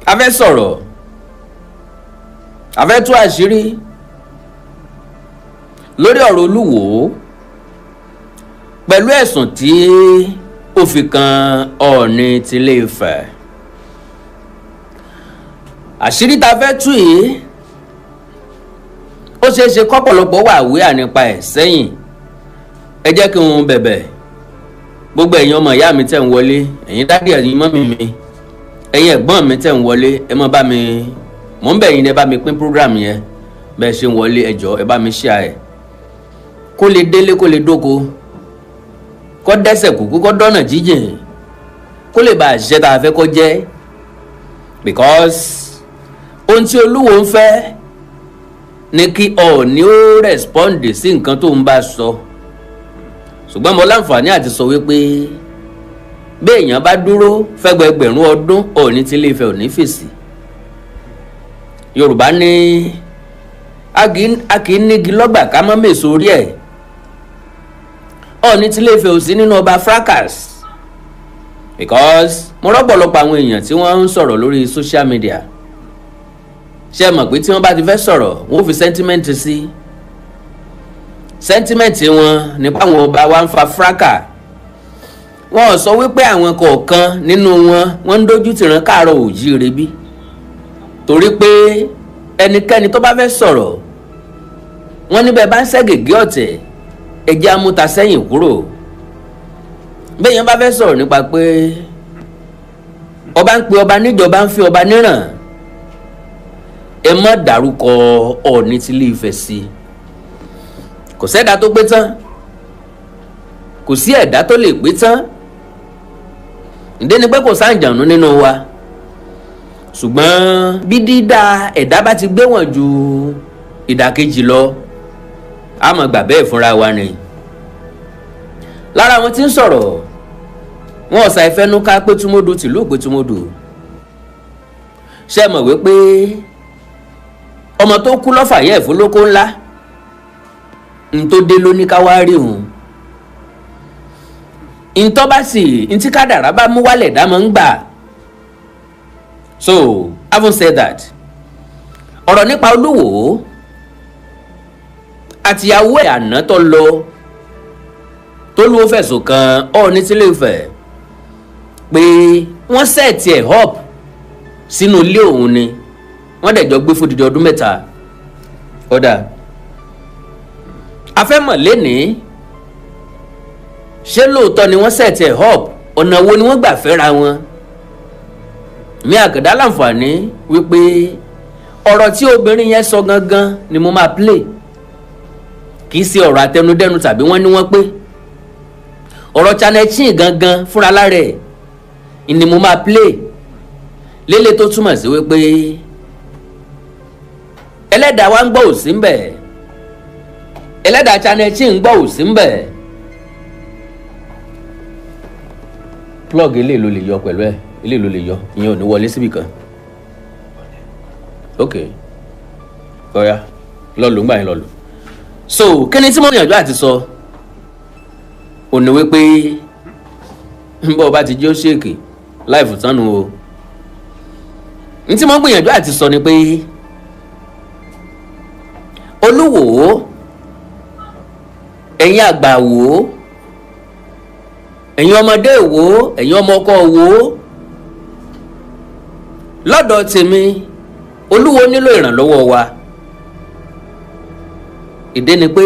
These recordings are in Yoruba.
a fẹ́ sọ̀rọ̀ a fẹ́ tú àṣírí lórí ọ̀rọ̀ Olúwo pẹ̀lú ẹ̀sùn tí ó fi kan Ọọ̀ni tilé Ifẹ̀. àṣírí tá a fẹ́ tú yìí ó ṣeé ṣe kọ́pọ̀lọpọ̀ wà wíwà nípa ẹ̀ sẹ́yìn. ẹ jẹ́ kí n bẹ̀bẹ̀ gbogbo ẹ̀yin ọmọ ìyá mi tẹ̀ ń wọlé, ẹ̀yin dádì ẹ̀yin mọ́mì mi, ẹ̀yin ẹ̀gbọ́n mi tẹ̀ ń wọlé, ẹ má bá mi, mò ń bẹ̀ yín ẹ bá mi pín program yẹn bẹ́ẹ̀ ṣe ń wọlé, ẹ jọ̀ọ́ ẹ bá mi share ẹ̀ kó lè délé kó lè dóko, kó dẹ́sẹ̀ kúkú kó dọ́nà jíjìn, kó lè bá àṣìṣe tá a fẹ́ kó jẹ́. because ohun tí Olúwo ń fẹ́ ni kí Ọọ̀ni ó respond sí nǹkan tó ń bá sọ. ṣùgbọ́n mo láǹfààní àti sọ wípé bí èèyàn bá dúró fẹ́gbẹ̀gbẹ̀rún ọdún Ọọ̀ni tilé Ifẹ̀ ò ní fèsì. Yorùbá ní a kì í nígi lọ́gbà ká mọ́ mèso orí ẹ̀. Ọọ̀ni tilé Ifẹ̀ ò sí nínú ọba fracas because mo rọ́pọ̀lọpọ̀ àwọn èèyàn tí wọ́n ń sọ̀rọ̀ lórí social media. ṣé ẹ mọ̀ pé tí wọ́n bá ti fẹ́ sọ̀rọ̀ wọ́n fi sentiment sí sentiment wọn nípa àwọn ọba wa ń fa fracas. wọn ò sọ wípé àwọn kọ̀ọ̀kan nínú wọn ń dojú tìran káàárọ̀ oòjíire bí, torí pé ẹnikẹ́ni tó bá fẹ́ sọ̀rọ̀ wọn níbẹ̀ bá ń ṣẹ́gègé ọ̀tẹ̀ ẹjẹ́ amúta sẹ́yìn kúrò. bẹ́ẹ̀ yẹn bá fẹ́ sọ̀rọ̀ nípa pé ọba ń pe ọba níjọba ń fi ọba níràn, ẹ má dárúkọ Ọọ̀ni tilé Ifẹ̀ sí. kò sẹ́dá tó pé tán, kò sí ẹ̀dá tó lè pé tán. ìdí ni pé kò sáǹjànú nínú wa, ṣùgbọ́n bí dídá ẹ̀dá bá ti gbé wọn ju ìdàkejì lọ a máa gbà bẹ́ẹ̀ fúnra wa ni. lára wọn tí ń sọ̀rọ̀ wọn ọ̀sà ìfẹ́núká pétúmọ́dù tìlú pétúmọ́dù. ṣé ẹ mọ̀ wípé ọmọ tó kú lọ́fà yẹ̀ fún lóko ńlá n tó dé ló ní ká wá rí òun. ntọ́ bá sì ntí kádàrá bá mú wálẹ̀ dá mọ́ ń gbà. so having said that, ọ̀rọ̀ nípa Olúwo àtìyàwó ẹ̀ àná tó lọ tó Olúwo fẹ̀sùn kan Ọọ̀ni tilé Ifẹ̀ pé wọ́n sẹ́ẹ̀tì ẹ̀ up sínú ilé òun ni wọ́n dẹ̀ jọ gbé fódìdí ọdún 3. kódà afẹ́mọ̀ lénìí ṣé lóòótọ́ ni wọ́n sẹ́ẹ̀tì ẹ̀ up, ọ̀nà wo ni wọ́n gbà fẹ́ra wọn. mi àkàndá láǹfààní wípé ọ̀rọ̀ tí obìnrin yẹn sọ gangan ni mo máa play, kì í ṣe ọ̀rọ̀ àtẹnudẹ́nu tàbí wọ́n ní wọ́n pé ọ̀rọ̀ channel chin gangan fúnra lára ẹ̀ ni mo máa play lélẹ̀ tó túmọ̀ sí wípé ẹlẹ́dàá wa ń gbọ́ òsì ń bẹ̀, ẹlẹ́dàá channel chin ń gbọ́ òsì ń bẹ̀. plug eléyìí ló lè yọ pẹ̀lú ẹ̀, eléyìí ló lè yọ, ìyẹn ò ní wọlé síbì kan. ok kọ́ya lọ́lù ń gbà yín lọ́lù. so kí ni tí mo yànjú àti sọ ò ní wípé ń bọ̀ bá ti jẹ́ ó ṣèkì láìfù tánu o. ní tí mo gbìyànjú àti sọ ni pé Olúwo ẹ̀yin àgbà wò ó, ẹ̀yin ọmọdé wò ó, ẹ̀yin ọmọ ọkọ wò ó. lọ́dọ̀ tèmi Olúwo nílò ìrànlọ́wọ́ wa. ìdí ni pé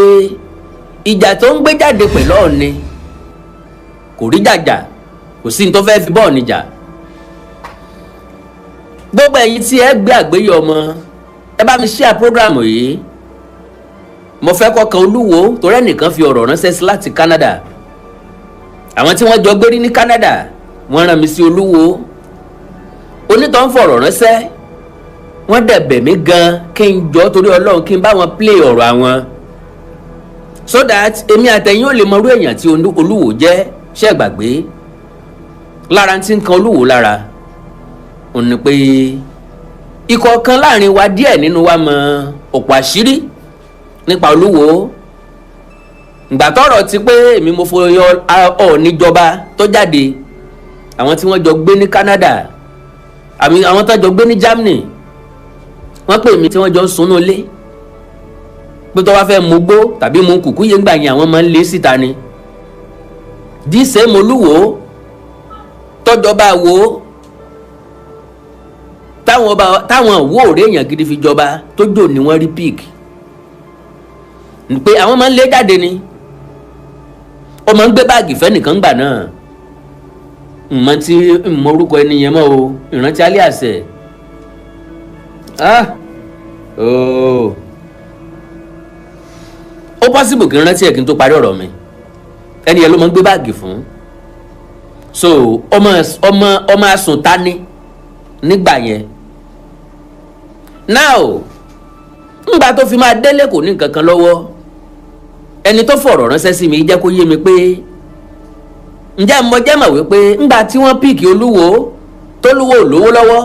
ìjà tó ń gbé jáde pẹ̀lú Ọọ̀ni kò rí jàjà, kò sí ní tó fẹ́ fi bọ́ọ̀ níjà. gbogbo ẹ̀yin tí ẹ gbé àgbéyọ̀ ọmọ ẹ bá mi share program yìí. mo fẹ́ kọ́ kan Olúwo torí ẹnìkan fi ọ̀rọ̀ ránṣẹ́ sí láti Canada. àwọn tí wọ́n jọ gbérí ní Canada wọ́n rán mi sí Olúwo. onítọ̀ ń fọ̀rọ̀ ránṣẹ́, wọ́n dẹ̀ bẹ̀ mí gan kí n jọ torí Ọlọ́run kí n bá wọn play ọ̀rọ̀ àwọn, so that èmi àtẹ̀yìn ò lè mọ irú èèyàn tí Olúwo jẹ́. ṣé gbàgbé lára tí ń kan Olúwo lára ò ní pé ikọ̀ kan láàrin wa díẹ̀ nínú wa mọ ọ̀pọ̀ àṣírí nípa Olúwo. ìgbà tọ́rọ̀ ti pé èmi mo fọyọ Ọọ̀ni jọba tó jáde, àwọn tí wọ́n jọ gbé ní Canada àmì àwọn tó jọ gbé ní Germany wọ́n pè mí tí wọ́n jọ ń sunú ilé pé tó bá fẹ́ mu gbó tàbí mu kùkú yé ńgbà yẹn àwọn máa ń lé síta ni. díṣẹ́ Olúwo tọ́jọba wo táwọn wo òré èèyàn gidi fi jọba tó jò ní wọ́n rí pík pé àwọn máa ń lé jáde ni ó máa ń gbé báàgì fẹ́nìkan gbà náà mọ tí mọ orúkọ ẹni yẹn mọ́ o ìrántí alẹ́ àṣẹ ó pọ́sibù kí n rántí ẹ̀ kí n tó parí ọ̀rọ̀ mi ẹni yẹn ló máa ń gbé báàgì fún so ọmọ asùntá ní nígbà yẹn now nígbà tó fi máa délé kò ní nǹkan kan lọ́wọ́ ẹni tó fọ̀rọ̀ ránṣẹ́ sí mi jẹ́ kó yé mi pé ǹjẹ́ mo jẹ́ mọ̀ wípé ńgbà tí wọ́n píìkì Olúwo tólúwo ò lówó lọ́wọ́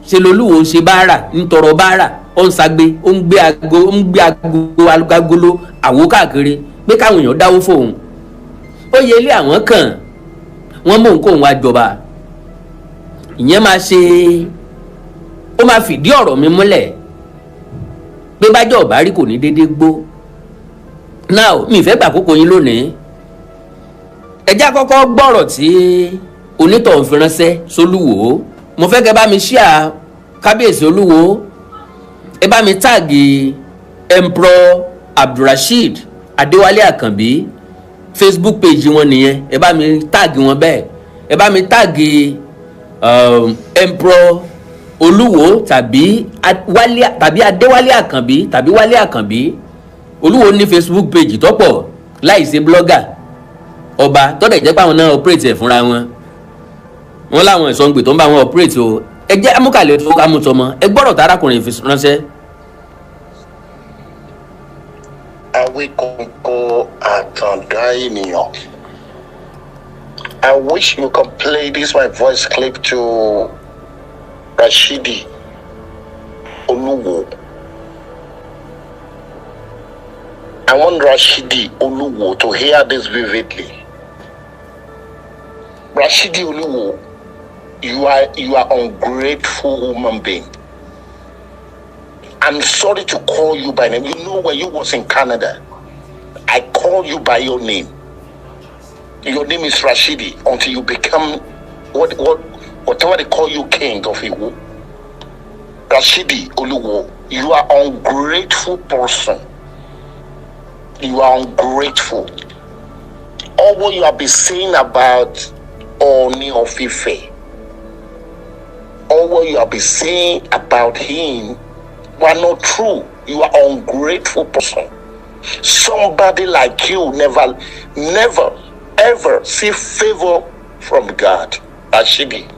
ṣe lolúwo ń ṣe báárà ń tọrọ báárà ó ń sagbe ó ń gbé agolo àwo káàkiri pé káwọn èèyàn dáwó fóun ó yẹ ilé àwọn kan wọ́n mú nǹkó òun wá jọba ìyẹn máa ṣe ó máa fìdí ọ̀rọ̀ mi múlẹ̀ pé bájọ́ ọ̀bá rí kò ní déédéé gbó now mi ìfẹ́ gbà kókó yín lónìí ẹjẹ́ àkọ́kọ́ gbọ́rọ̀ tí onítọ̀hún fi ránṣẹ́ sólúwo mo fẹ́ kẹ́ bá mi ṣíà kábíyèsí Olúwo ẹ bá mi táàgì Emperor Abdulrasheed Adéwálé Àkànbí Facebook page wọn nìyẹn ẹ bá mi táàgì wọn bẹ́ẹ̀ ẹ bá mi táàgì Emperor Olúwo tàbí Adéwálé Àkànbí tàbí Wálé Àkànbí Olúwo ní Facebook page tọ́pọ̀ láì ṣe blogger ọba tọ́dẹ̀ jẹ́ pé àwọn náà operate ẹ̀ fúnra wọn láwọn ìsọ̀ǹgbè tó ń bá wọn operate o ẹ jẹ́ amúkàlẹ̀ tó ká mú tọmọ ẹ gbọ́dọ̀ tárákùnrin fi ránṣẹ́. Awíkóńkó àtàndá ènìyàn. I wish you can play this my voice clip to Rashidi Oluwo. I want Rashidi Oluwo to hear this vividly. Rashidi Oluwo, you are ungrateful human being. I'm sorry to call you by name. You know when you was in Canada, I called you by your name. Your name is Rashidi until you become whatever they call you, king of Iwo. Rashidi Oluwo, you are ungrateful person. You are ungrateful. All what you have been saying about Ooni of Ife, all what you have been saying about him were not true. You are an ungrateful person. Somebody like you never, ever see favor from God. Rashidi,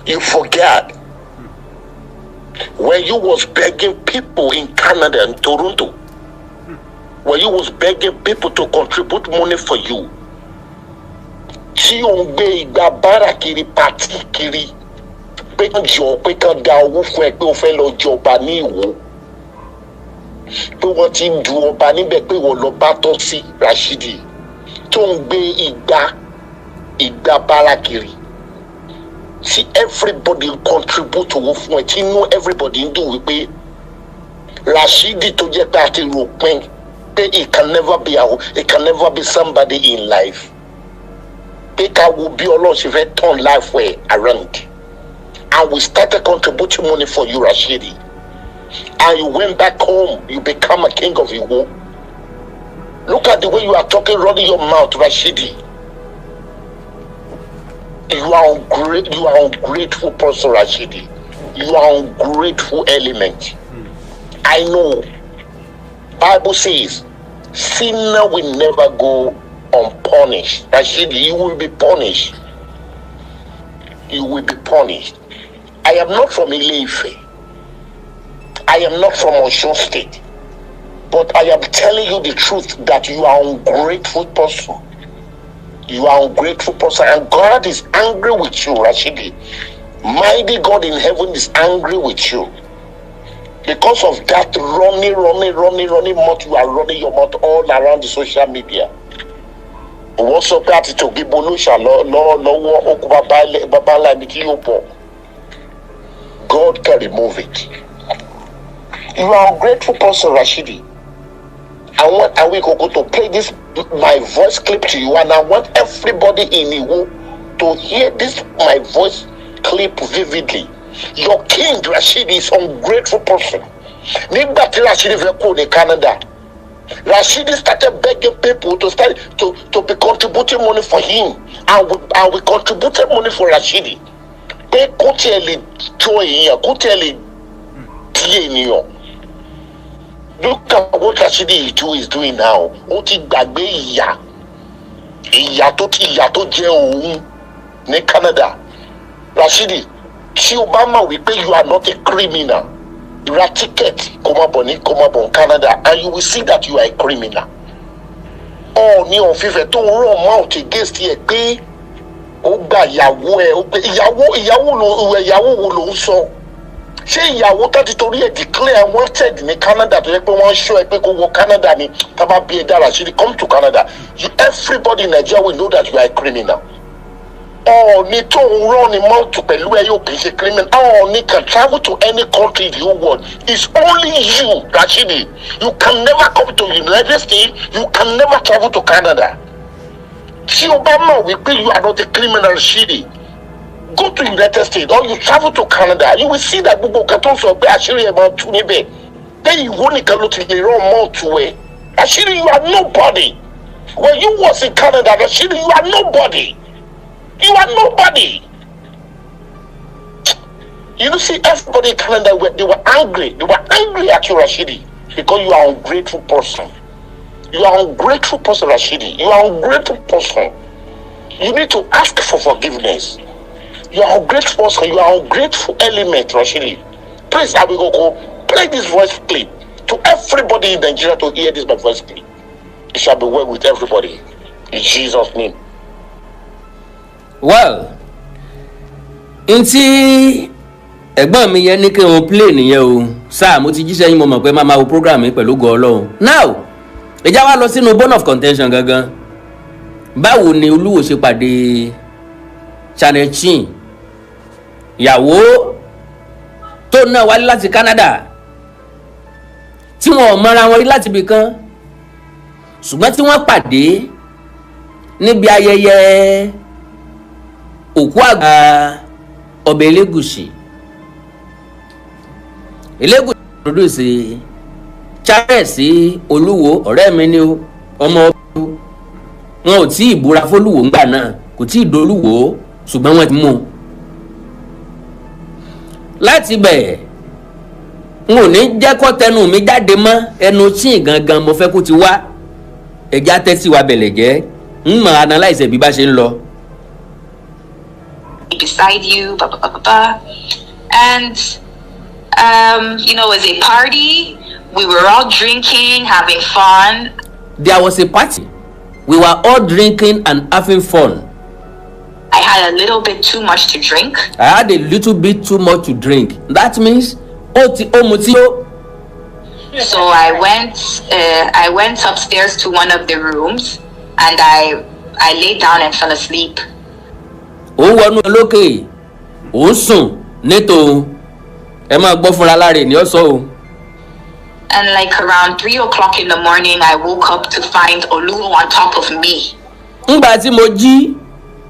you forget when you was begging people in Canada and Toronto, when you was begging people to contribute money for you, tí o ń gbé ìgbà bára kiri pàtí kiri pé kàn jọ pé kàn da owó fún ẹ pé o fẹ́ lọ jọba ní Ìwó, pé wọ́n ti ń du ọba níbẹ̀ pé wọ́n lọ bá tọ́ sí Rashidi tó ń gbé ìgbà bára kiri tí everybody contribute owó fún ẹ tí inú everybody ń dùn wípé Rashidi tó jẹ́ pé a ti rò pin pé it can never be somebody in life. Peter will be alone if I turn life way around. And we started contributing money for you, Rashidi. And you went back home, you become a king of Iwo. Look at the way you are talking, running your mouth, Rashidi. You are ungrateful person, Rashidi. You are ungrateful element. I know. Bible says, sinner will never go unpunished. Rashidi, you will be punished. You will be punished. I am not from Ile-Ife. I am not from Osun State. But I am telling you the truth that you are an ungrateful person. You are an ungrateful person, and God is angry with you, Rashidi. Mighty God in heaven is angry with you. Because of that running mouth, you are running your mouth all around the social media. Wọ́n sọ pé àti tògbé bolóṣà lọ́wọ́ okùn bàbá ńlá ibi tí yóò bọ̀. God can remove it. You are ungrateful person, Rashidi. I want Awikoko to play this my voice clip to you, and I want everybody in Iwo to hear this my voice clip vividly. Your king Rashidi is ungrateful person. Nígbà tí Rashidi fẹ́ kó ní Canada, Rashidi started begging people to be contributing money for him, and we contributed money for Rashidi. Pé kó tiẹ̀ lè jó èèyàn, kó tiẹ̀ lè di ènìyàn. Look at what Rashidi is doing now. Ó ti gbàgbé ìyà tó jẹ́ òun ní Canada. Rashidi, tí o bá mọ̀ wípé you are not a criminal, ra ticket kó má bọ̀ ní Canada, and you will see that you are a criminal. Ní òfìfẹ́ tó ń rán mount against ẹ pé ó gba ìyàwó ẹ, ìyàwó wo ló ń sọ? Ṣé ìyàwó tó ti torí ẹ̀ declare wanted ní Canada tó yẹ pé wọ́n ṣọ́ ẹ pé kó wọ Canada ni tábà bí ẹ dára ṣe come to Canada? Everybody in Nigeria will know that you are a criminal. Ní tó ń rán ní mount pẹ̀lú ẹ yóò kì í ṣe criminal. Ní can travel to any country in the whole world. It's only you, Rashidi. You can never come to the United States. You can never travel to Canada. Tí o bá mọ̀ wípé you are not a criminal, Rashidi, go to United States or you travel to Canada. You will see that gbogbo nǹkan tó ń sọ pé àṣírí ẹ̀ máa tú níbẹ̀. Then ìwọ nìkan ló ti lè rán mount ẹ̀. Rashidi, you are nobody. When you was in Canada, Rashidi, you are nobody. You are nobody. You know, see, everybody in Canada, they were angry. They were angry at you, Rashidi, because you are an ungrateful person. You are an ungrateful person, Rashidi. You are an ungrateful person. You need to ask for forgiveness. You are an ungrateful person. You are an ungrateful element, Rashidi. Please, I will go play this voice clip to everybody in Nigeria to hear this my voice clip. It shall be well with everybody. In Jesus' name. Well, ntí ẹ̀gbọ́n mi yẹn ní kí n play nìyẹn o. Sáà mo ti jíṣẹ́ yín, mo mọ̀ pé máa wo program mi pẹ̀lú ògo Ọlọ́run. Now, ẹ já wá lọ sínú bone of contention gangan. Báwo ni Olúwo ṣe pàdé Channel Chin, ìyàwó tó náà wálé láti Canada, tí wọn ò mọra wọn rí láti ibì kan, ṣùgbọ́n tí wọ́n pàdé níbi ayẹyẹ òkú àgbà ọbẹ̀ Elégùṣì. Elégùṣì produce Charles Olúwo, ọ̀rẹ́ mi ni ọmọ wọn ò tí ì búra fÓlúwo ńgbà náà, kò tí ì dolúwo, ṣùgbọ́n wọ́n ti mú un. Láti bẹ̀ n ò ní jẹ́ kó tẹnu mi jáde mọ́, ẹnu Chin gangan mo fẹ́ kó ti wá. Ẹja tẹ́sí wa bẹ̀lẹ̀ jẹ́ ń mọ̀ analyze bí bá ṣe ń lọ. Beside you, blah, blah, blah, blah, blah. And, you know, it was a party. We were all drinking, having fun. There was a party. We were all drinking and having fun. I had a little bit too much to drink. I had a little bit too much to drink. That means, so I went upstairs to one of the rooms, and I laid down and fell asleep. Ó wọnú lókè, ó sùn nítòun. Ẹ máa gbọ́ fúnra láre ni ó sọ o. And like around 3 o'clock in the morning, I woke up to find Oluwo on top of me. Ńgbà tí mo jí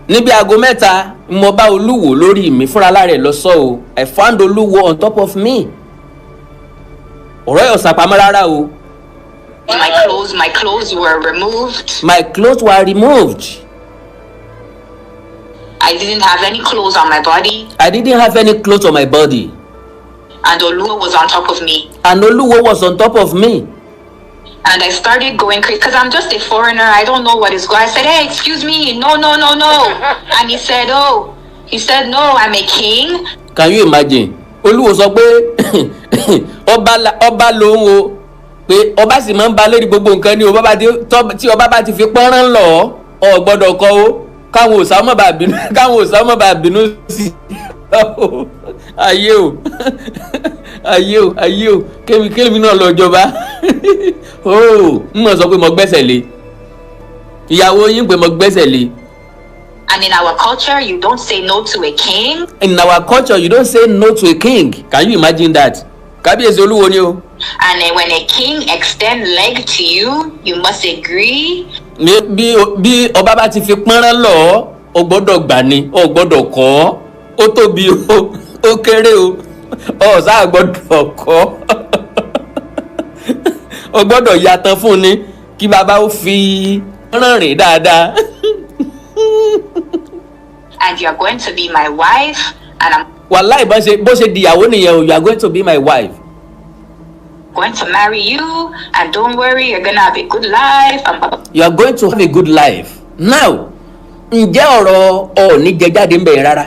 níbi aago 3, mo bá Olúwo lórí mi, fúnra láre ló sọ o. I found Oluwo on top of me. Ọ̀rọ̀ yóò sàpamọ́ rárá o. My clothes were removed. My clothes were removed. I didn't have any clothes on my body. I didn't have any clothes on my body. And Oluwo was on top of me. And Oluwo was on top of me. And I started going crazy because I'm just a foreigner. I don't know what is going on. I said, hey, excuse me. No. And he said, no, I'm a king. Can you imagine? Oluwo sọ pé ọba lòun o, pé ọba sì máa ń ba lérí gbogbo nǹkan ni o, tí ọba bá ti fi pọ́nrán lọ ọ gbọ́dọ̀ kọ o, káwọn òsà ọmọ bá bínú sí ayé o kémi náà lọ jọba n mọ̀ sọ pé mo gbẹ́sẹ̀ lé ìyàwó yín, pé mo gbẹ́sẹ̀ lé And in our culture, you don't say no to a king. In our culture, you don't say no to a king. Can you imagine that? Kábíyèsí Olúwo ni o. And then when a king extend leg to you, you must agree. Bí ọba bá ti fi pọ́nrán lọ, o gbọ́dọ̀ gbà ni, o gbọ́dọ̀ kọ̀, ó tóbi o, ó kéré o, o sáà gbọ́dọ̀ kọ̀. O gbọ́dọ̀ yàtọ̀ fún ni kí bàbá ó fi rán rìn dáadáa. And you are going to be my wife, and I'm Wàláì bó ṣe dìyàwó nìyẹn o, you are going to be my wife. going to marry you, and don't worry, you're gonna have a good life. You are going to have a good life. Now, ǹjẹ́ ọ̀rọ̀ Ọọ̀ni jẹ jáde ń bẹ̀rẹ̀ rárá?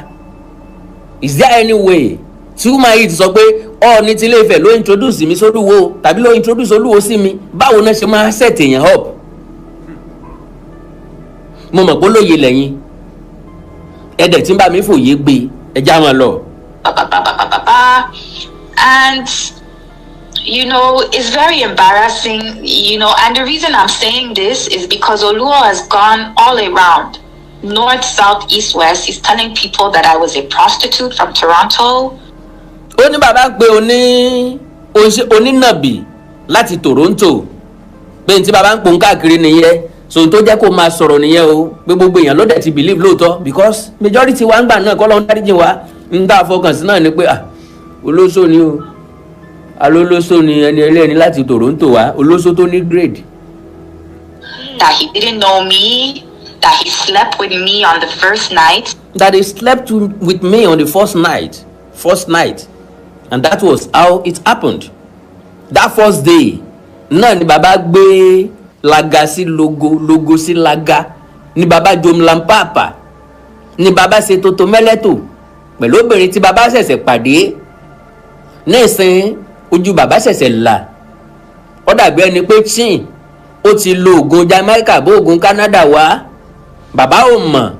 Is there any way tí Umahi ti sọ pé Ọọ̀ni ti Ilé-Ifẹ̀ ló introduce mi sólúwo tàbí ló introduce Olúwo sí mi? Báwo náà ṣe máa set èèyàn up? Mo mọ̀ pé lóye lẹ́yìn. Ẹ̀dẹ̀ tí ń bá mi fòye gbé ẹja wọn lọ. And you know, it's very embarrassing, you know, and the reason I'm saying this is because Oluwo has gone all around, north, south, east, west. He's telling people that I was a prostitute from Toronto. Ó ní bàbá pé onínàbì láti Toronto pé ní tí bàbá ń pòun káàkiri nìyẹn so tó jẹ́ kó máa sọ̀rọ̀ nìyẹn o pé gbogbo èèyàn ló dẹ̀ ti believe lóòótọ́ because majority wa ń gbà náà kọ́ lọ́n dáríjì wa ń dá fọkàn sí náà ni pé olóṣó ni o alólóṣó ni ẹni ẹlẹ́ni láti Toronto wa olóṣó tó ní grade. That he didn't know me, that he slept with me on the first night. That he slept with me on the first night. And that was how it happened. That first day, náà ni bàbá gbé laga sí logo sí laga, ni bàbá jomlan pàápàá, ni bàbá ṣe toto mẹ́lẹ́tò pẹ̀lú obìnrin tí bàbá ṣẹ̀ṣẹ̀ pàdé. Nísìn ojú bàbá ṣẹ̀ṣẹ̀ là. Ó dàbí ẹni pé chin ó ti lo oògùn Jamaica bó oògùn Canada wá. Bàbá ò mọ̀.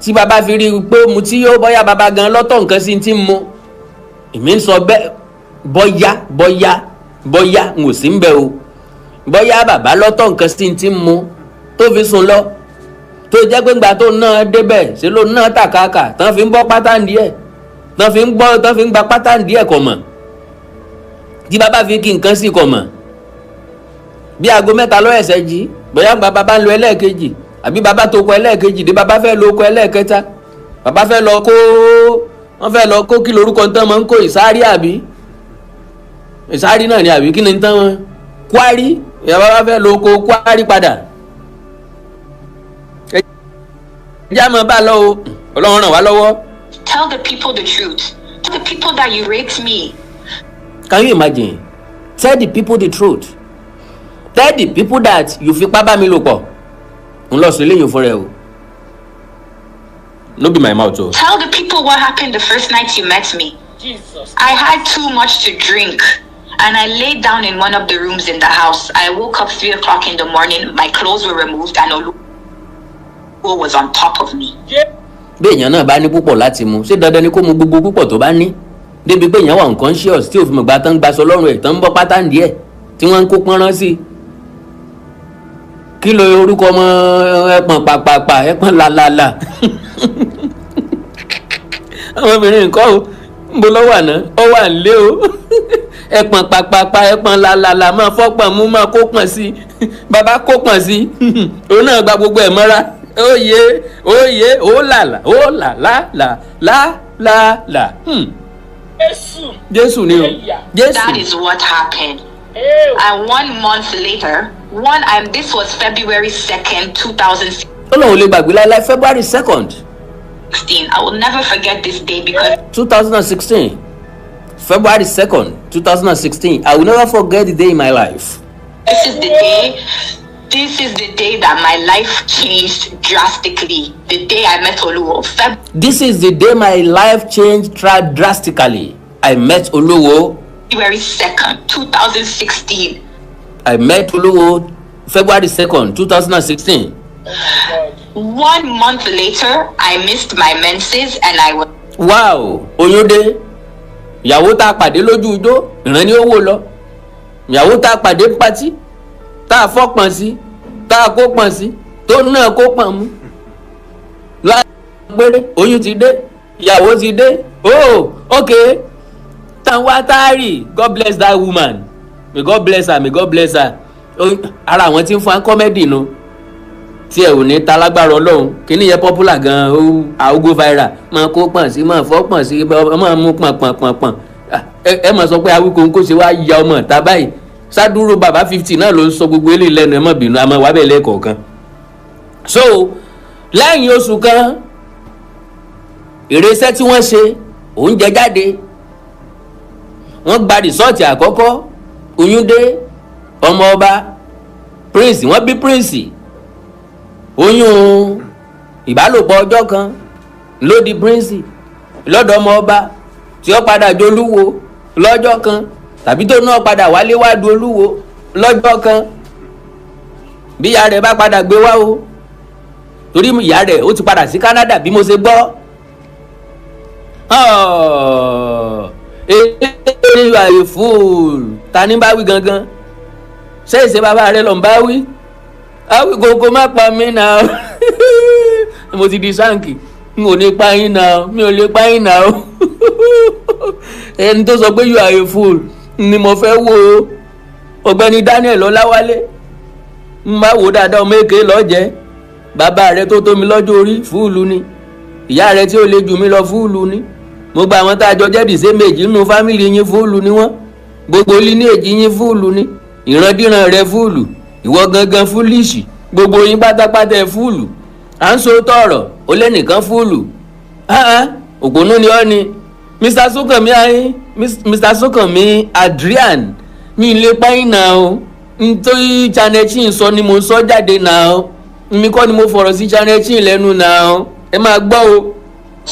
Tí bàbá fi rí pé mu tí yóò bọ́yá bàbá gan lọ́tọ̀ nǹkan sí ti mu. Èmi ń sọ bẹ́ẹ̀ bọ́yá n ò sí ń bẹ o. Bọ́yá bàbá lọ́tọ̀ nǹkan sí ti mu tó fi sùn lọ. Tó jẹ́ pé ńgbà tó náà débẹ̀ ṣe ló náà tàkàkà tán fi ń bọ́ pátá ń díẹ̀. Tán fi ń gba pátá ń díẹ̀ kọ̀ mọ̀. Tí bàbá fi kí nǹkan sí kọ̀ mọ̀. Bí aago 3 ló ẹ̀sẹ̀ jí bọ́yá bàbá bá ń lo ẹlẹ́ẹ̀kejì àbí bàbá tó kọ ẹlẹ́ẹ̀kejì dé bàbá fẹ́ lo oko ẹlẹ́ẹ̀kẹta bàbá fẹ́ lọ kó wọ́n fẹ́ lọ kó kí lorúkọ tán máa ń kó ìsárí àbí ìsárí náà ni àbí kí ni tán wọn kwari ìyá bàbá fẹ́ lo oko kwari padà ẹjá máa bá lọ o Ọlọ́run ràn wá lọ́wọ́. Tell the people the truth. Tell the people that you raped me. Can you imagine? Tell the people the truth. Tell the people that you fipá bá mi lò pọ̀. N lọ sí eléyìí fún rẹ o. No be my mouth o. Tell the people what happened the first night you met me. Jesus. I had too much to drink and I laid down in one of the rooms in the house. I woke up 3 o'clock in the morning, my clothes were removed and Oluwo was on top of me. Bí èèyàn náà bá ní púpọ̀ láti mu ṣé dandan ni kó mu gbogbo púpọ̀ tó bá ní débi pé èèyàn wà unconscious tí òfin mọ̀gbà tán gbaṣọ lọ́rùn ẹ̀ tán ń bọ́ pátá ń díẹ̀ tí wọ́n ń kó pọ́nrán sí i. Kí ló orúkọ ọmọ ẹpọ̀n pàpàpà ẹpọ̀n làlàlà àwọn obìnrin nǹkan o ń bo lọ́wọ́ àná ọ wà lé o ẹpọ̀n pàpàpà ẹpọ̀n làlàlà máa fọ́pọ̀n mú máa kó pọ̀n sí bàbá kó pọ̀n sí òun náà gba gbogbo ẹ̀ mọ́ra óyè ó làlà ó làlà. Jésù ni o Jésù. That is what happened. And 1 month later, this was February 2nd, 2016. Ọlọ́run lè gbàgbé láíláí February 2nd. I will never forget this day because 2016. February 2nd, 2016. I will never forget the day in my life. This is the day that my life changed drastically. The day I met Oluwo. This is the day my life changed drastically. I met Oluwo. February 2nd, 2016. I met Oluwo February 2nd, 2016. 1 month later, I missed my menses and I was... Wow! Oyode. Ìyàwó tá a pàdé lójú ijó, ìran ni ó wò lọ. Ìyàwó tá a pàdé pátí, tá a fọ́pọ̀n sí, tá a kó pọ̀n sí, tó náà kó pọ̀n mú. péré oyún ti dé ìyàwó ti dé oh okay tanwa tari God bless that woman may God bless her may God bless her ara àwọn tí ń fún comedy nu tí ẹ ò ní ta lágbára Ọlọ́run kíní yẹn popular gan ó go viral máa kó pọ̀n sí máa fọ́ pọ̀n sí máa mú pọ̀n ẹ máa sọ pé Awíkonko ṣe wá ya ọmọ ta báyìí ṣáàdúró bàbá 50 náà ló ń sọ gbogbo eléyìí lẹ́nu ẹ má bínú àmọ́ wà bẹ́ẹ̀ lẹ́ẹ̀kọ̀ọ̀kan so lẹ́yìn oṣù kan ìrẹsẹ́ tí wọ́n ṣe oúnjẹ jáde wọ́n gba rìsọ́ọ̀tì àkọ́kọ́ oyún dé ọmọ ọba prince wọ́n bí prince oyún ìbálòpọ̀ ọjọ́ kan ló di prince lọ́dọ̀ ọmọ ọba tí ó padà di Olúwo lọ́jọ́ kan tàbí tó náà padà wálé wá di Olúwo lọ́jọ́ kan bí ìyá rẹ̀ bá padà gbé wá o torí ìyá rẹ̀ ó ti padà sí Canada bí mo ṣe gbọ́ you are a fool ta ni bá wí gangan ṣé ìṣe bàbá rẹ ló ń bá wí Awíkonko má pa mí náà mo ti di sáǹkì n ò lè pa yín náà mi ò lè pa yín náà ẹni tó sọ pé you are a fool ni mo fẹ́ wo Ọ̀gbẹ́ni Daniel Ọláwálé n bá wò dáadáa ọmọ èké lọ́jẹ́ bàbá rẹ tó tó mi lọ́jọ́ orí fúùlù ni ìyá rẹ tí ó lè jù mí lọ fúùlù ni mo gba àwọn tá a jọ jẹ́ dìse méjì nínú fámìlì yín fúùlù ni wọ́n gbogbo lineage yín fúùlù ni ìrandíran rẹ fúùlù ìwọ gangan fúlíṣì gbogbo yín pátápátá ẹ fúùlù à ń so tọ̀rọ̀ ó lẹ́nìkan fúùlù ògbónú ni ọ́ ni Mr. Sókànmí Adrian mi lè páyín náà o nítorí Channel Chin sọ ni mo sọ jáde náà o mi kọ́ ni mo fọ̀rọ̀ sí Channel Chin lẹ́nu náà o ẹ máa gbọ́ o.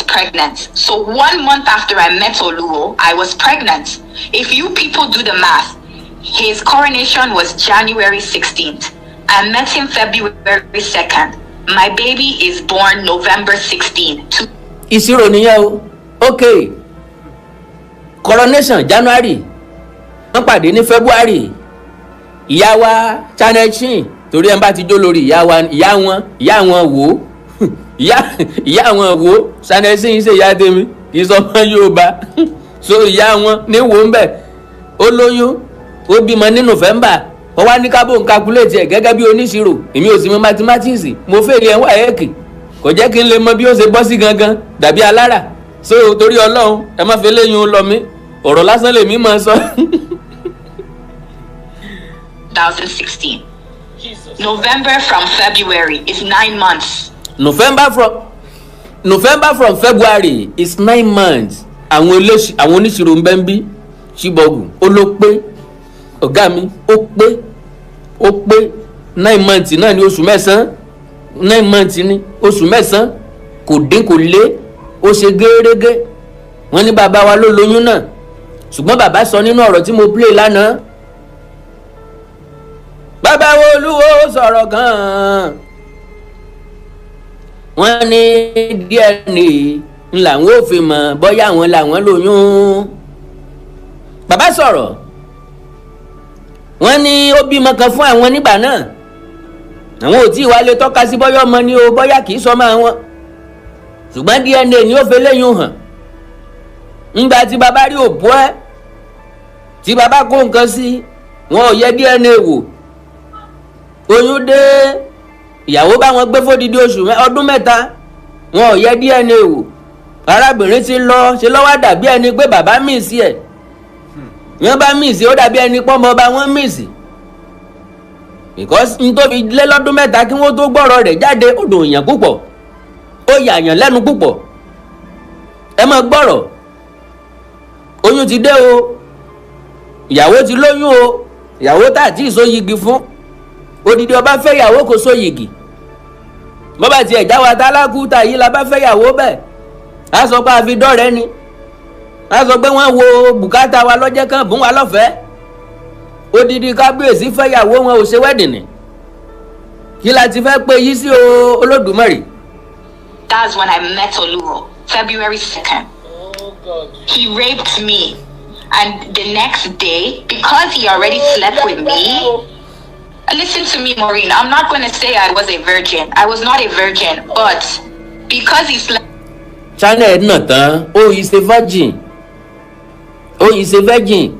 Pregnant. So 1 month after I met Oluwo, I was pregnant. If you people do the math, his coronation was January 16th. I met him February 2nd. My baby is born November 16th. Ìṣirò nìyẹn o. Okay. Coronation January. Wọ́n pàdé ní February. Ìyá wa Channel Chin torí ẹ̀ ń bá ti jó lórí ìyá wọn wò ó. ìyá àwọn wo Channel Chin ṣe ìyá tèmi kì í sọ ọmọ Yorùbá so ìyá wọn ní wò ń bẹ ó lóyún ó bímọ ní November ó wá ní kábò ń calculate ẹ gẹ́gẹ́ bí oníṣirò èmi ò sì mọ mathematics mo fèlè ẹ̀ wá ẹ̀ẹ́kì kò jẹ́ kí n lè mọ bí ó ṣe bọ́ sí gangan dàbí alára so torí Ọlọ́run ẹ má fẹ́ léyìn lọ mí ọ̀rọ̀ lásán lèmi máa sọ. 2016. November from February is 9 months. November from February is 9 months. Àwọn oníṣirò ń bẹ́ ń bí ṣíbọ̀gù ó ló pé ọ̀gá mi ó pé 9 months náà ní oṣù mẹ́sàn-án 9 months ní oṣù mẹ́sàn-án kò dín kò lé ó ṣe gẹ́rẹ́gẹ́ wọ́n ní bàbá wa ló lóyún náà ṣùgbọ́n bàbá sọ nínú ọ̀rọ̀ tí mo play lánàá bàbá wo Olúwo sọ̀rọ̀ gan-an wọ́n ní DNA làwọn ò fi mọ̀ bóyá àwọn làwọn lóyún bàbá sọ̀rọ̀ wọ́n ní ó bímọ kan fún àwọn nígbà náà àwọn ò tí ì wá lè tọ́ka sí bóyá ọmọ ni o bóyá kì í sọmọ àwọn ṣùgbọ́n DNA ni ó fi léyìn hàn ńgbà tí bàbá rí òbú ẹ tí bàbá kó nǹkan sí wọn ò yẹ DNA wò oyún dé ìyàwó bá wọn gbé fódìdí ọdún mẹ́ta wọn ò yẹ DNA wò arábìnrin ti lọ ṣe lọ́wọ́ dàbí ẹni pé bàbá míìsì ẹ̀ wọ́n bá míìsì ó dàbí ẹni pọ́nmọ́ bá wọ́n míìsì because n tó fi lé lọ́dún mẹ́ta kí wọ́n tó gbọ́rọ̀ rẹ̀ jáde ó dùn èèyàn púpọ̀ ó yààyàn lẹ́nu púpọ̀ ẹ máa gbọ́rọ̀ oyún ti dé o ìyàwó ti lóyún o ìyàwó tá àti ìsóyigi fún odidi ọba fẹ́ ìyàwó kò sóyigi bọ́bá tiẹ̀ jáwa tálákùúta yìí la bá fẹ́ ìyàwó bẹ́ẹ̀ á sọ pé àfi dọ́rẹ́ ni á sọ pé wọ́n wo bùkátà wa lọ́jẹ́ kan bùn wa lọ́fẹ̀ẹ́ odidi kábíyèsí fẹ́ ìyàwó wọn ò ṣe wẹ́dìnì kí la ti fẹ́ pé yí sí Olódùmarè. That's when I met Oluwo, February 2nd. Oh God. He raped me, and the next day, because he already slept with me. Listen to me, Maureen. I'm not going to say I was a virgin. I was not a virgin, but because he slept channel náà tán. Oh, he's a virgin. Oh, he's a virgin.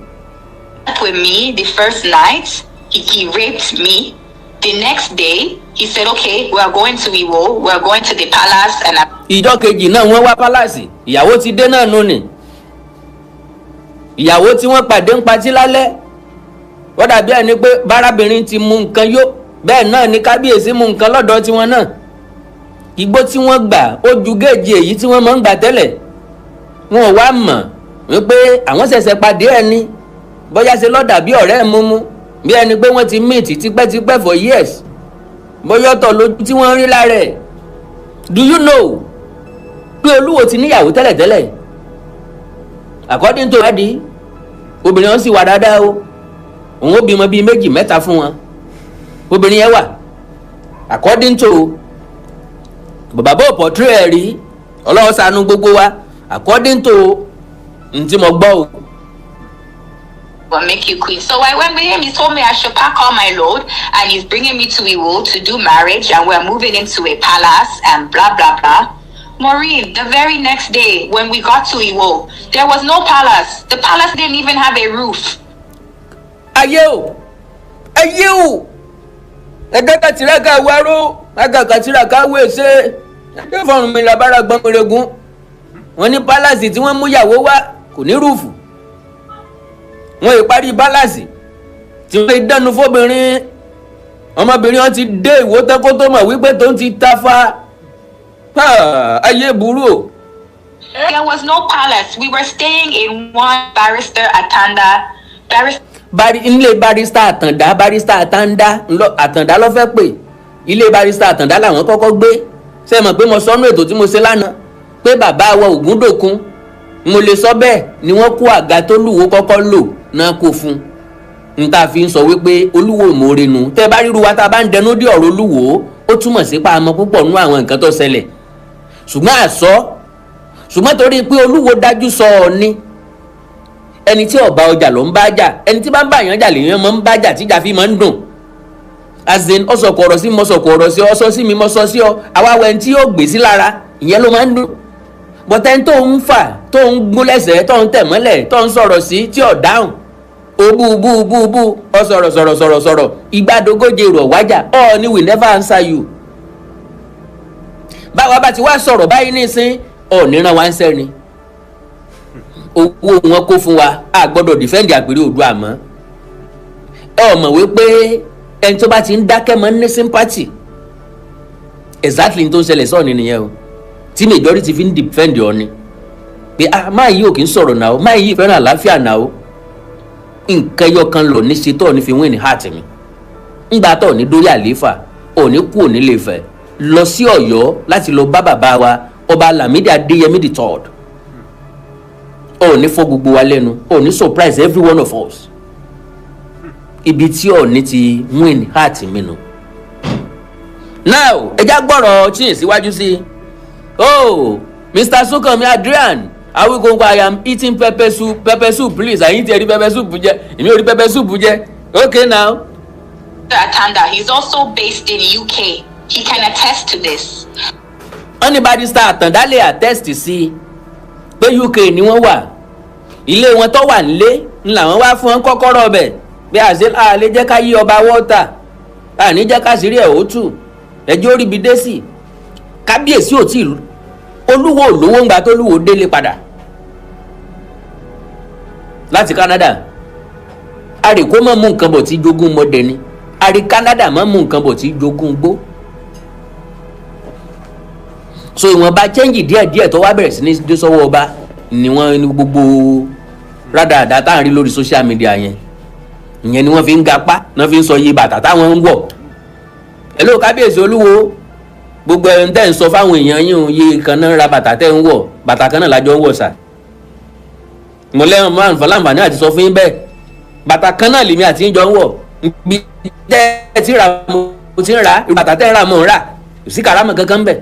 with me the first night, he raped me. The next day, he said, okay, we are going to Iwo, we are going to the palace, and ìjọ kejì náà wọ́n wá pálásì, ìyàwó ti dé náà nù ni. Ìyàwó tí wọ́n pàdé ń patí lálẹ́, wọ́n dàbí ẹni pé bárábìnrin ti mú nǹkan yó, bẹ́ẹ̀ náà ni kábíyèsí mú nǹkan lọ́dọ̀ tiwọn náà. Igbó tí wọ́n gbà ó ju géèjì èyí tí wọ́n máa ń gbà tẹ́lẹ̀. Wọn ò wá mọ̀ wípé àwọn ṣẹ̀ṣẹ̀ pàdé ẹni, bóyá ṣe ló dàbí ọ̀rẹ́ múmú, bí ẹni pé wọ́n ti meet tipẹ́tipẹ́ for years. Bóyá ọ̀tọ̀ lójú tí wọ́n rí lára ẹ̀. Do you know pé Olúwo ti níyàwó tẹ́lẹ̀tẹ́lẹ̀? According to ìwádìí, obìnrin wọn sì wà dáadáa o. Òun ó bímọ bíi méjì mẹ́ta fún wọn. Obìnrin yẹn wà. According to bàbá bò portray ẹ̀ rí, Ọlọ́run ṣàánú gbogbo wa. According to ntí mo gbọ́ o. will make you queen. So I went with him. He told me I should pack all my load, and he's bringing me to Iwo to do marriage, and we're moving into a palace, and blah blah blah. Maureen, the very next day when we got to Iwo, there was no palace. The palace didn't even have a roof. Ayé o, ayé o. Ẹgbẹ́ kàtìrákà wárò, ẹgbẹ́ kàtìrákà wéṣẹ́. Ẹgbẹ́ fọ̀rùn mi làbára gbọ́n pẹ̀lẹ́gùn. Wọ́n ní pálásì tí wọ́n mú ìyàwó wá kò ní rúùfù. Wọ́n yìí parí pálásì tí wọ́n yìí dánu fóbìnrin. Ọmọbìnrin wọn ti dé Ìwó tán kó tó mọ̀ wípé tó ń ti tafa. Ayé burú o. There was no palace. We were staying in one barrister Atanda. Ilé barrister Àtàndá, barrister Àtàndá ló fẹ́ pè. Ilé barrister Àtàndá làwọn kọ́kọ́ gbé. Ṣé mọ̀ pé mo sọnù ètò tí mo ṣe lánàá pé bàbá wa Ògúndòkun, mo lè sọ bẹ́ẹ̀ ni wọ́n kó àga tó Olúwo kọ́kọ́ lò náà kó fún. N ta fi ń sọ wípé Olúwo mòore nu. Tẹ́ bá ríru wa tá a bá ń dẹnu dé ọ̀rọ̀ Olúwo, ó túmọ̀ sí pa àmọ́ púpọ̀ nú àwọn nǹkan tó ṣẹlẹ̀. Ṣùgbọ́n torí pé Olúwo dájú sọ Ọọ̀ni, ẹni tí ọba ọjà ló ń bá jà, ẹni tí bá ń bá yàn jà lèèyàn máa ń bá jà tíjà fi máa ń dùn. Azin ọsọkọ ọ̀rọ̀ sí mọsọkọ ọ̀rọ̀ sí ọsọ sí mi mọsọ sí ọ, àwa wẹ ẹni tí yóò gbé sí lára, ìyẹn ló máa ń dùn. Bọ̀tẹ́ tó ń fà, tó ń gún lẹ́sẹ̀, tó ń tẹ̀ mọ́lẹ̀, tó ń sọ̀rọ̀ sí tí ò dáhùn. O bú ọ sọ̀rọ̀ ìgbàdógóje rọ̀ wájà, Ọọ̀ni will never answer you. Báwa bá ti wá sọ̀rọ̀ báyìí nísìn, Ọọ̀ni rán wa ń sẹ́ni. Owó wọn kó fún wa, a gbọ́dọ̀ defend àpèrè Oòduà mọ́. Ẹ ò mọ̀ wípé ẹni tó bá ti ń dákẹ́ mọ́ ní sympathy. Exactly ní tó ń ṣẹlẹ̀ sọ́ọ̀ni nìyẹn o. Tí majority fi ń defend Ọọ̀ni. Pé máa yí ò kì í sọ̀rọ̀ náà o, máa yí ìfẹ́ràn àlàáfíà náà o. Nǹkan ẹyọ kan lọ ní ṣe tọ́ọ̀ ní fi win heart mi. Ńgbà tọ́ọ̀ ní dórí àlééfà, Ọọ̀ni kú òní lè fẹ́. Lọ sí Ọ̀yọ́ láti lọ bá bàbá wa, Ọba Lámídì Adéyẹmí III. Ọọ̀ni fọ́ gbogbo wa lẹ́nu, Ọọ̀ni surprise every one of us. Ibi tí Ọọ̀ni ti win heart mi nù. Now, ẹja gbọ́rọ̀ chin síwájú sí. Oh, Mr. Sukanmi Adrian, Awikonko, I am eating pepper soup please. I eat pepper soup jẹ. Èmi ò rí pepper soup jẹ. Okay now. Atanda, he's also based in UK. He can attest to this. Wọ́n ní barrister Àtàndá lè attest sí pé UK ni wọ́n wà. Ilé wọn tó wà nílé ńlá wọn wá fún wọn kọ́kọ́rọ́ ọbẹ̀. Bí a lè jẹ́ ká yí ọba wọ́tà. A ní jẹ́ ká sírí ẹ̀ ó tù. Ẹjọ́ rí bi dé sí. Kábíyèsí ò tí Olúwo olówó ńgbà tó Olúwo délé padà láti Canada. Àrí kó mọ̀ mú nǹkan bọ̀ tí jogún mọ́dẹ ni. Àrí Canada mọ̀ mú nǹkan bọ̀ tí jogún gbó. So ìwọ̀nba change díẹ̀díẹ̀ tó wá bẹ̀rẹ̀ sí ní dé sọ́wọ́ ọba ni wọ́n ní gbogbo rádàdà tá à ń rí lórí social media yẹn. Ìyẹn ni wọ́n fi ń gapá, náà fi ń sọ iye bàtà táwọn ń wọ̀. Hello Kábíyèsí Olúwo, gbogbo ẹni tẹ́ ń sọ fáwọn èèyàn yín iye kan náà ra bàtà tẹ́ ń wọ̀, bàtà kan náà lájọ ń wọ̀ sà. Mo lẹ́wọ̀n máa ń fọ láǹfààní àti sọ fún yín bẹ́ẹ̀, bàtà kan náà lèmi àti yín jọ ń wọ̀. Bí tẹ́ ti ra mo ti ń ra, bàtà tẹ́ ń ra mo ń rà, kò sí kàrámọ̀ kankan bẹ́ẹ̀.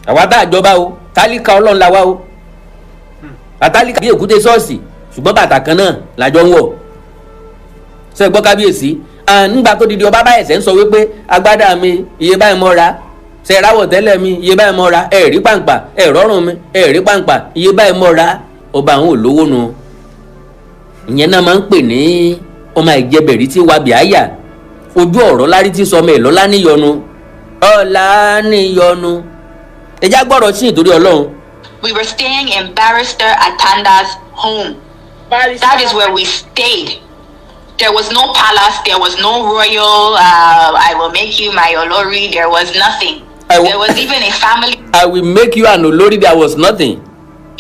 Àwa tá àjọba o, tálíkà Ọlọ́run la wá o. Àtálíkà bí èkúté ṣọ́ọ̀ṣì, ṣùgbọ́n bàtà kan náà lájọ ń wọ̀. Ṣé gbọ́ Kábíyèsí? Nígbà tó didi ọba báyẹ̀sẹ̀ ń sọ wípé agbádá mi iye báyìí mo ra, ṣe ráwọ̀ tẹ́lẹ̀ mi iye báyìí mọ́ ra rí pàǹpà rọ́rùn mi rí pàǹpà iye báyìí mọ́ ra ọba àwọn olówó nu ìyẹn náà máa ń pè ní ọmọ ìjẹbẹ̀rí tí wàbí àyà ojú ọ̀rọ̀ lárí tí sọmọ ẹ̀ lọ́lá níyọnu ọ̀la níyọnu ẹjá gbọ́dọ̀ sí ìtorí ọlọ́run. We were staying in Barrister Atanda's home. That is where we stayed. There was no palace, there was no royal, I will make you my Olori, there was nothing. There was even a family. I will make you an Olori, there was nothing.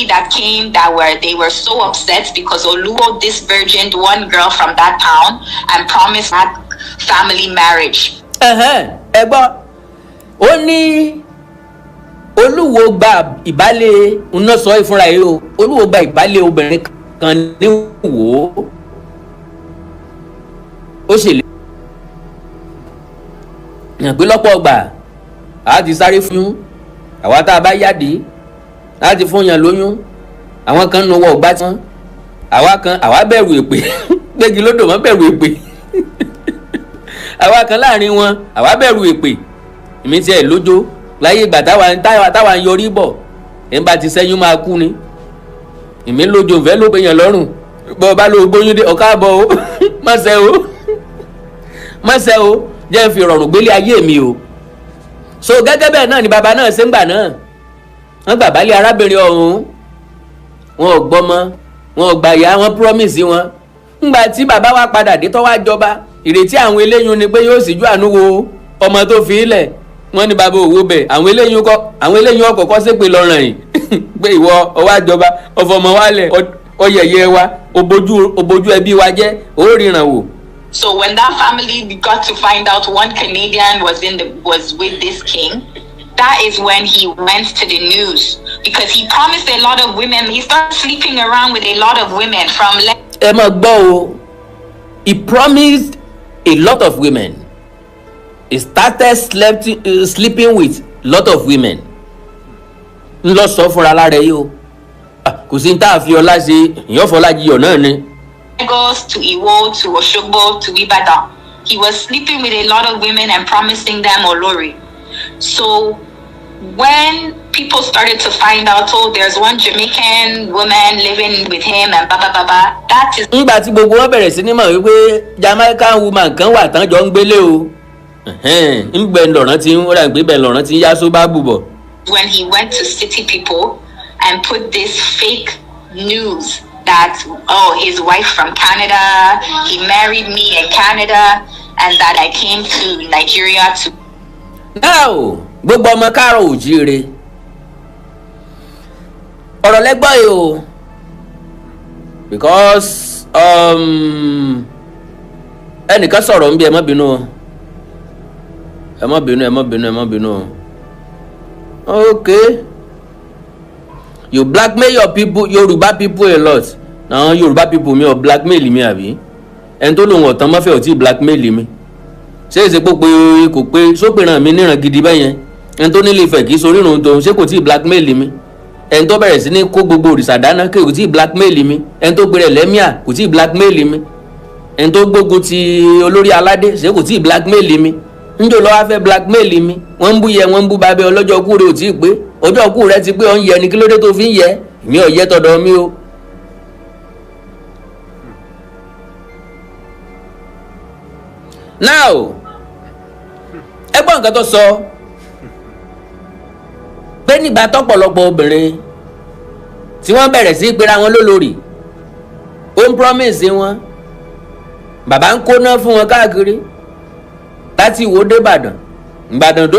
That came they were so upset because Oluwo disvirgined one girl from that town and promised that family marriage. Ẹ gbọ́, ó ní Olúwo gba ìbálẹ̀ iná sọ ìfúnra yìí o Olúwo gba ìbálẹ̀ obìnrin kan ní Wò ó ṣèlérí pé lọ́pọ̀ ọgbà a ti sáré fún àwa tá a bá yáde láti fún yàn lóyún àwọn kan nu wọ ọgbà tán àwa bẹ̀rù èpè gbégi lódò mọ́ bẹ̀rù èpè àwa kan láàrin wọn àwa bẹ̀rù èpè èmi tiẹ̀ lójó láyé ìgbà táwa ń yọrí bọ̀ ẹ̀ ń bá ti sẹ́yún máa kú ni èmi lójó ìfẹ́ ló gbẹ̀yàn lọ́rùn bọ́ bá lóò gbóyún dé ọ̀ká bọ̀ o má ṣe o jẹ́ fi rọrùn gbélé ayé mi o so gẹ́gẹ́ bẹ́ẹ̀ náà ni bàbá náà ṣe ń gbà náà wọ́n gbà bálé arábìnrin ọ̀hún wọn ò gbọ́mọ wọn ò gbà yá wọn promise wọn ńgbà tí bàbá wa padà dé tó wá jọba ìrètí àwọn eléyìí ni pé yóò síjú àánú wo ọmọ tó fi ilẹ̀ wọ́n ní bàbá òwò bẹ̀ àwọn eléyìí ọkọ̀ọ̀kọ́ ṣépè lọ́rùn yìí pé ìwọ ọwọ́ àjọba ọfọmọ wálẹ̀ ọyẹyẹ wa òbójú ẹbí wa jẹ́ ó ríran wò. So when that family got to find out one Canadian was with this king, that is when he went to the news because he promised a lot of women. He started sleeping around with a lot of women from. Ẹ máa gbọ́ o, he promised a lot of women. He started sleeping with lot of women. Ń lọ sọ fúnra lára yìí o, kò sí ní tá a fi ọlá ṣe ìyàn fọlá jiyọ̀ náà ni. Lagos to Iwo to Oshogbo to Ibadan. He was sleeping with a lot of women and promising them Olori. So when people started to find out, oh, there's one Jamaican woman living with him and that is. Nígbà tí gbogbo wọn bẹ̀rẹ̀ sí ní mọ̀ wípé Jamaican woman kan wà tán jọ ń gbélé o. Ńgbẹ́ lọ̀rán tí ń rà gbé bẹ́ẹ̀ lọ̀rán tí ń yá sóbá bùbọ̀. When he went to city people and put this fake news that, oh, his wife from Canada, he married me in Canada, and that I came to Nigeria to. Now, gbogbo ọmọ káàrọ̀ òjíire ọ̀rọ̀ lẹ́gbọ́ yìí o because ẹnìkan sọ̀rọ̀ ń bí ẹ má bínú okay. You blackmail your people, Yoruba people a lot. Now Yoruba people mi o blackmail mi àbí. En tó lóhun ọ̀tán má fẹ́ ó ti blackmail mi. Ṣé ṣe pé kò pé so pe ran mi níran gidi bẹ́yẹn. En tó ní lè fẹ́ kí sórí run tó ṣé kò ti blackmail mi. En tó bẹ̀rẹ̀ sí ní kó gbogbo òrìṣà dáná kò ti blackmail mi. En tó gbere lemia kò ti blackmail mi. En tó gbógun ti olórí aládé ṣé kò ti blackmail mi. Njo ló wá fẹ́ blackmail mi. Wọ́n bú yẹ wọ́n bú bàbá ọlọ́jọ́ kú rẹ̀ ó ti pé ọjọ́ kú rẹ ti pé ọ ń yẹ ni kí ló dé tó fi ń yẹ mi ò yẹ tọ̀dọ̀ mi o. Now ẹ gbọ́ nǹkan tó sọ pé nígbà tọ́pọ̀lọpọ̀ obìnrin tí wọ́n bẹ̀rẹ̀ sí pera wọn lólórí ó ń promise wọn bàbá ń kóná fún wọn káàkiri láti Ìwó dé Ìbàdàn Ìbàdàn tó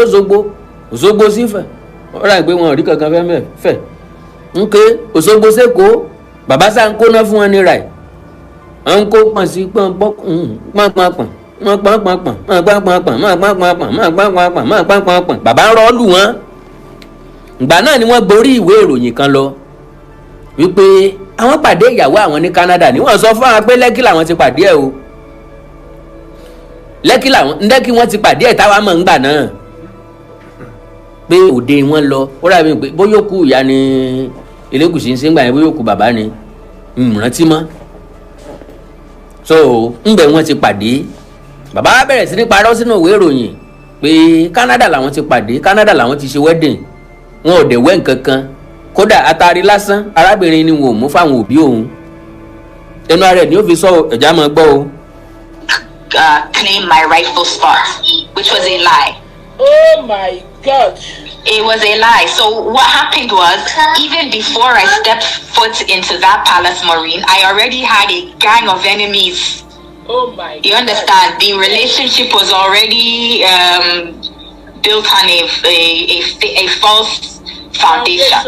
Òṣogbo sífẹ̀ ó rà pé wọn ò rí kankan fẹ́ ń ké Òṣogbo sẹ́kọ̀ọ́ bàbá sá ń kóná fún wọn ní ra ẹ̀ wọ́n ń kó pọ̀n sí pọ̀n bàbá ń rọ́ọ̀lù wọn. Ìgbà náà ni wọ́n gborí ìwé ìròyìn kan lọ wípé àwọn pàdé ìyàwó àwọn ní Canada ni wọ́n sọ fún àwọn pé Lẹ́kì làwọn ti pàdé ẹ̀ o Lẹ́kì wọ́n ti pàdé ẹ̀ táwa mọ̀ ń gbà náà pé òde wọn lọ ó rà mí pé bóyá òkú ìyá ni Elégùṣì ń ṣe ń gbà yẹn bóyá òkú bàbá ni ìrántí mọ́ so ńbẹ wọn ti pàdé bàbá wa bẹ̀rẹ̀ sí ní parọ́ sínú ìwé ìròyìn pé Canada làwọn ti pàdé, Canada làwọn ti ṣe wedding, wọn ò dẹ̀ wẹ́ nǹkan kan, kódà atari lásán arábìnrin ni wọn ò mú fáwọn òbí òun. Ẹnu ara ẹ̀ ni ó fi sọ ẹ̀já máa gbọ́ o. Claim my rightful spot, which was a lie. Oh my God. It was a lie. So what happened was, even before I stepped foot into that palace, Maureen, I already had a gang of enemies. Oh my God. You understand? The relationship was already built on a false foundation.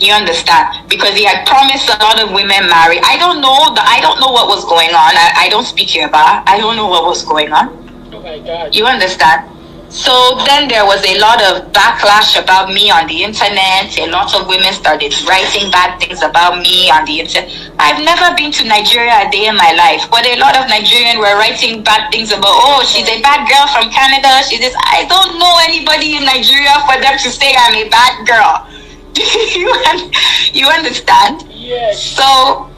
You understand? Because he had promised a lot of women marry. I don't know what was going on. I don't speak Yoruba. I don't know what was going on. Oh my God. You understand? So then there was a lot of backlash about me on the internet. A lot of women started writing bad things about me on the internet. I've never been to Nigeria a day in my life, but a lot of Nigerians were writing bad things about, oh, she's a bad girl from Canada. She's this. I don't know anybody in Nigeria for them to say I'm a bad girl. You understand? Yes. So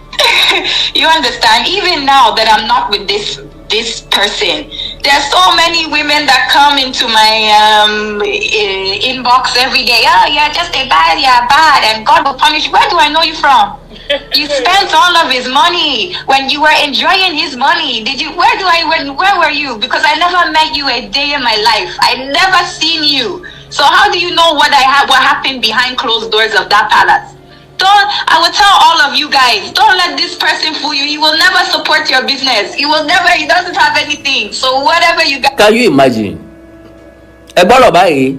you understand? Even now that I'm not with this person, there's so many women that come into my inbox every day. Oh, you're just a bad, you're bad, and God will punish you. Where do I know you from? You spent all of his money when you were enjoying his money. Where were you? Because I never met you a day in my life. I never seen you. So how do you know what happened behind closed doors of that palace? I will tell all of you guys, don't let this person fool you. He will never support your business. He doesn't have anything. So whatever you guys... Can you imagine? Ẹ gbọ́dọ̀ báyìí,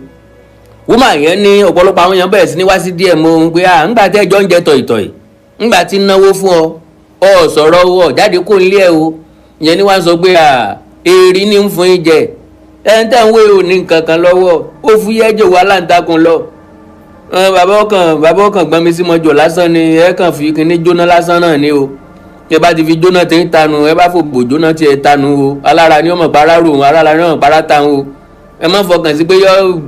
woman yẹn ní ọ̀pọ̀lọpọ̀ àwọn èèyàn bẹ̀rẹ̀ sí ní wá sí DM òun pé ńgbà tí ẹjọ́ ń jẹ tọ̀ìtọ̀ì, ńgbà tí náwó fún ọ sọ̀rọ̀ ọ jáde kó nílé ẹ o, ìyẹn ni wọ́n sọ pé èrì ní ń fún yín jẹ, ẹ̀ ń tẹ̀ ń wé òní nǹkan kan lọ́wọ́, ó fúyẹ́ jò wá láǹtakùn lọ. Bàbá ọkàn gbọ́n mi sí mọ́jọ lásán ni ẹ kàn fi kíní jóná lásán náà ni o. Ẹ bá ti fi jóná tí ń tanu, ẹ bá fògbò jóná tí ẹ tanu o. Alára ni ọmọ para rò wọn, alára ni ọmọ para tan o. Ẹ má fọkàn sí pé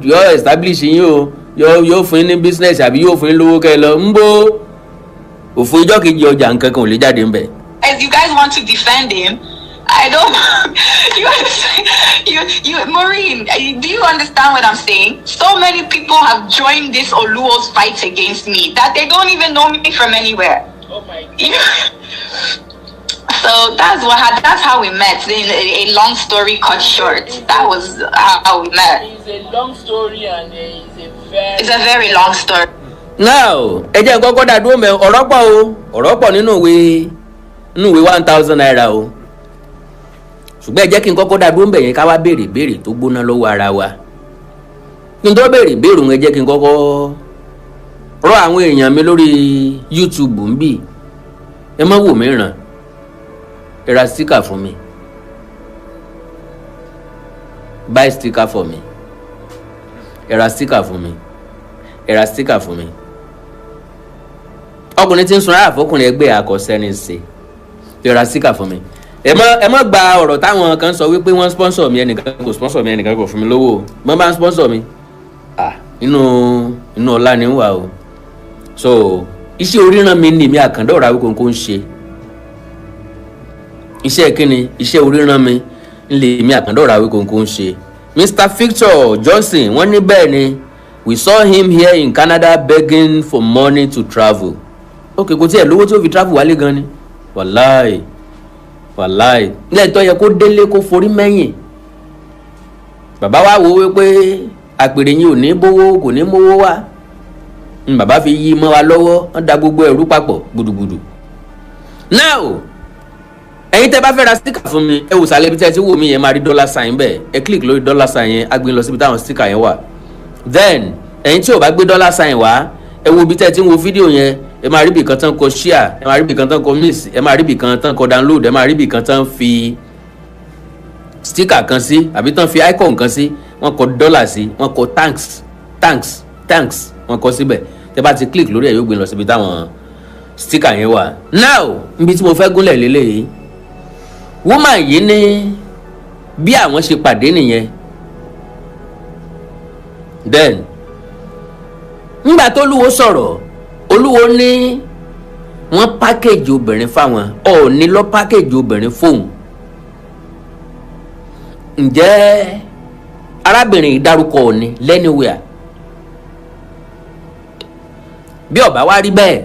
yọ establish yín o, yóò fún yín ní business àbí yóò fún yín lówó kẹ́ lọ. Ń bó òfin ìjọ́ kejì ọjà nǹkan kan ò lè jáde ń bẹ̀. As you guys want to defend him, I don't. Maureen, do you understand what I'm saying? So many people have joined this Oluwo's fight against me that they don't even know me from anywhere. Oh my God. So that's how we met. In a long story cut short, that was how we met. It's a long story and it's a very long story. Now, ẹ jẹ́ nǹkan kọ́dà dúró mẹ́ ọ̀rọ̀ pọ̀ nínú ìwé 1000 naira o. Ṣùgbọ́n ẹ jẹ́ kí n kọ́kọ́ dá dúró ń bẹ̀ yẹn ká wá béèrè tó gbóná lọ́wọ́ ara wa. Kí n tó béèrè òun ẹ jẹ́ kí n kọ́kọ́ rọ àwọn èèyàn mi lórí YouTube ń bì. Ẹ má wò mí ràn. Ẹ ra sticker fún mi. Buy sticker for me. Ẹ ra sticker fún mi. Ẹ ra sticker fún mi. Ọkùnrin tí ń sunra àfọkùnrin ẹgbẹ́ àkọsẹ́ni ṣe. Ẹ ra sticker fún mi. Ẹ má gba ọ̀rọ̀ táwọn kan sọ wípé wọ́n sponsor mi ẹnìkan kò sponsor mi ẹnìkan kò fún mi lówó. Wọ́n bá ń sponsor mi. Inú ọlá ni ń wà o. So iṣẹ́ oríran mi ni mi àkàndọ̀rọ̀ Awíkonko ń ṣe. Iṣẹ́ kíni? Iṣẹ́ oríran mi lè mi àkàndọ̀rọ̀ Awíkonko ń ṣe. Mr. Victor Johnson wọ́n ní bẹ́ẹ̀ ni we saw him here in Canada begging for money to travel. Okay, kò tí ẹ̀ lówó tí ó fi travel wálé gan ni. Wàláì nílẹ̀ tó yẹ kó délé kó forí mẹ́yìn. Bàbá wa wo wípé àpèrè yín ò ní bówó kò ní mówó wá. Bàbá fi yí mọ́ wa lọ́wọ́ wọ́n da gbogbo ẹ̀rú papọ̀ gbùdùgbùdù. Now ẹ̀yin tẹ́ bá fẹ́ ra sticker fún mi ẹ wò sàlẹ̀ bí tẹ́ ti wò mí yẹn máa rí $sign bẹ́ẹ̀ ẹ click lórí $sign yẹn á gbé lọ síbi táwọn sticker yẹn wà. Then ẹ̀yin tí ò bá gbé $sign wá ẹ wo bí tẹ́ ti ń wo fídíò yẹn ẹ máa rí ibì kan tán kọ share ẹ máa rí ibì kan tán kọ miss ẹ máa rí ibì kan tán kọ download ẹ máa rí ibì kan tán fi sticker kan sí àbí tán fi icon kan sí wọ́n kọ dollar sí wọ́n kọ thanks wọ́n kọ síbẹ̀ tẹ́ bá ti click lórí ẹ̀ yóò gbé lọ síbi táwọn sticker yẹn wà. Now níbi tí mo fẹ́ gúnlẹ̀ lélẹ́yìí woman yìí ní bí àwọn ṣe pàdé nìyẹn. Then nígbà tó Olúwo sọ̀rọ̀ Olúwo ní wọ́n package obìnrin fáwọn Ọọ̀ni lọ package obìnrin fóun. Ǹjẹ́ arábìnrin ìdárúkọ Ọọ̀ni lẹ́niwẹ̀ẹ́ bí ó bá wá rí bẹ́ẹ̀